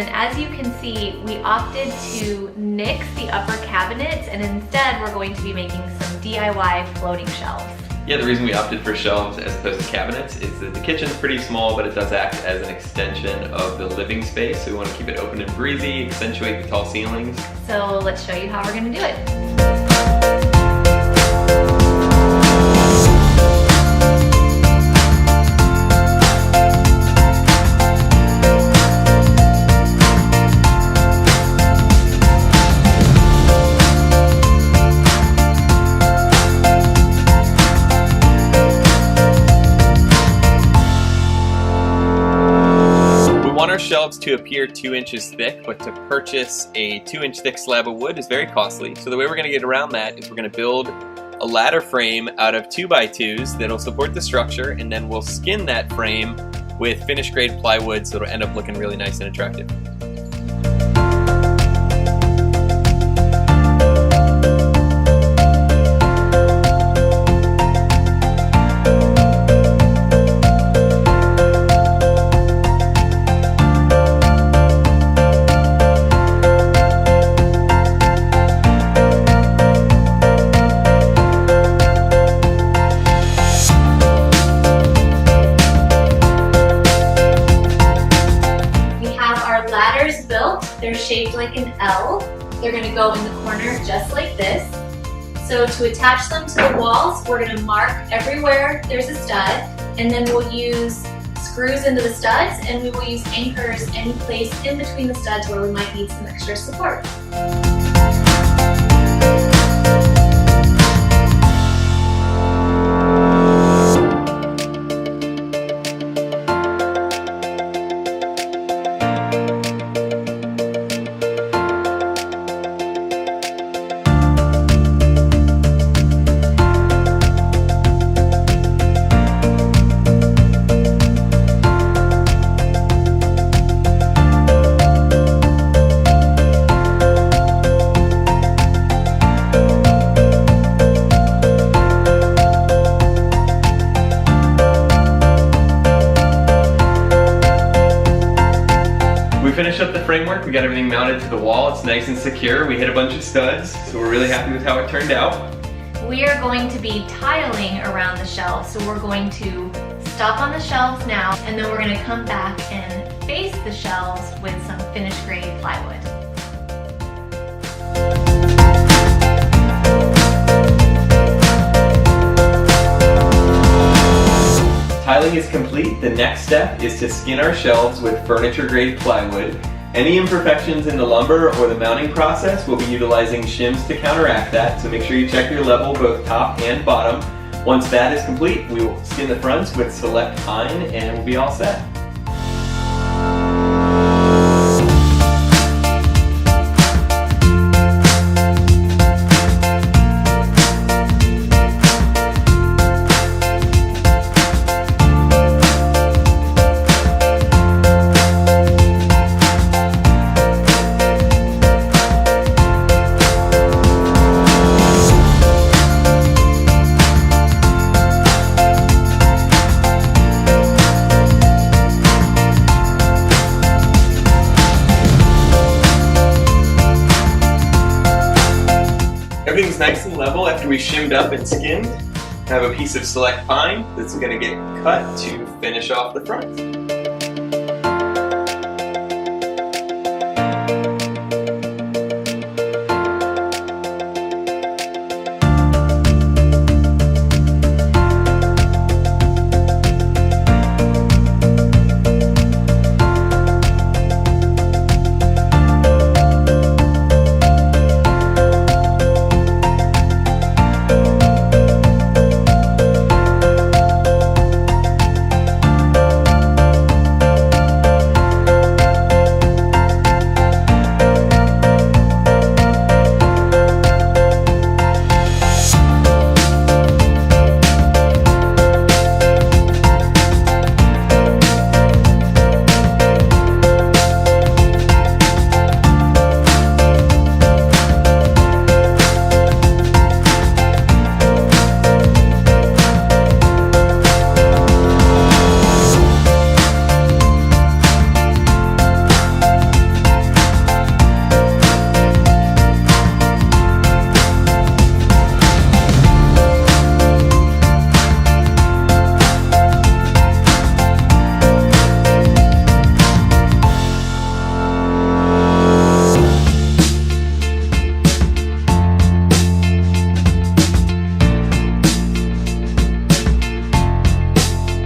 and as you can see, we opted to nix the upper cabinets, and instead we're going to be making some DIY floating shelves. Yeah, the reason we opted for shelves as opposed to cabinets is that the kitchen's pretty small, but it does act as an extension of the living space, so we want to keep it open and breezy, accentuate the tall ceilings. So let's show you how we're going to do it. Our shelves to appear 2 inches thick, but to purchase a 2-inch thick slab of wood is very costly. So the way we're going to get around that is we're going to build a ladder frame out of 2x2s that'll support the structure, and then we'll skin that frame with finished grade plywood so it'll end up looking really nice and attractive. They're shaped like an L. They're going to go in the corner just like this. So to attach them to the walls, we're going to mark everywhere there's a stud, and then we'll use screws into the studs, and we will use anchors any place in between the studs where we might need some extra support. Finish up the framework, we got everything mounted to the wall, it's nice and secure. We hit a bunch of studs, so we're really happy with how it turned out. We are going to be tiling around the shelves, so we're going to stop on the shelves now, and then we're going to come back and face the shelves with some finished grade plywood. Tiling is complete. The next step is to skin our shelves with furniture-grade plywood. Any imperfections in the lumber or the mounting process, we'll be utilizing shims to counteract that, so make sure you check your level both top and bottom. Once that is complete, we will skin the fronts with select pine and we'll be all set. Everything's nice and level after we shimmed up and skinned. I have a piece of select pine that's going to get cut to finish off the front.